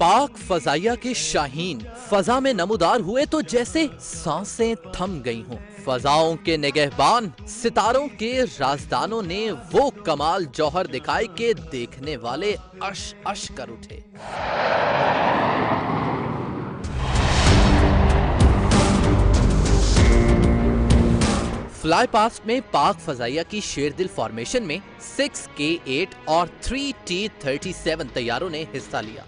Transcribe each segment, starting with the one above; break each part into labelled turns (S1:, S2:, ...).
S1: पाक फजाइया के शाहीन फजा में नमूदार हुए तो जैसे सांसें थम गई हों। फजाओं के निगहबान सितारों के राजदानों ने वो कमाल जौहर दिखाए कि देखने वाले अश अश कर उठे। फ्लाई पास्ट में पाक फजाइया की शेरदिल फॉर्मेशन में 6K8 और 3T-37 तैयारों ने हिस्सा लिया।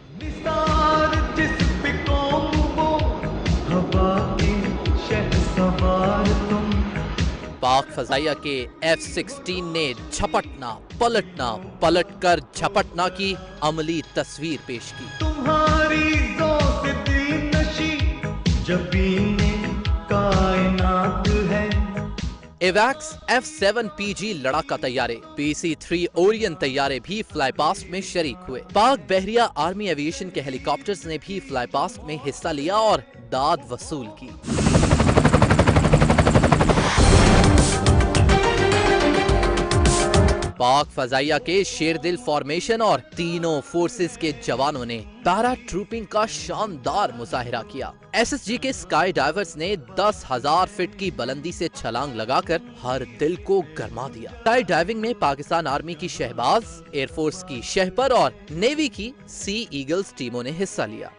S1: पाक फजाइया के F-16 ने झपटना पलटना पलटकर झपटना की अमली तस्वीर पेश की। तुम्हारी कायनात है। एवैक्स F-7PG लड़ाका तैयारे, PC-3 ओरियन तैयारे भी फ्लाई पास्ट में शरीक हुए। पाक बहरिया आर्मी एविएशन के हेलीकॉप्टर्स ने भी फ्लाई पास्ट में हिस्सा लिया और दाद वसूल की। पाक फजाइया के शेरदिल फॉर्मेशन और तीनों फोर्सेस के जवानों ने पैरा ट्रूपिंग का शानदार मुजाहिरा किया। SSG के स्काई डाइवर्स ने 10,000 फीट की बुलंदी से छलांग लगाकर हर दिल को गरमा दिया। स्काई डाइविंग में पाकिस्तान आर्मी की शहबाज, एयरफोर्स की शहपर और नेवी की सी ईगल्स टीमों ने हिस्सा लिया।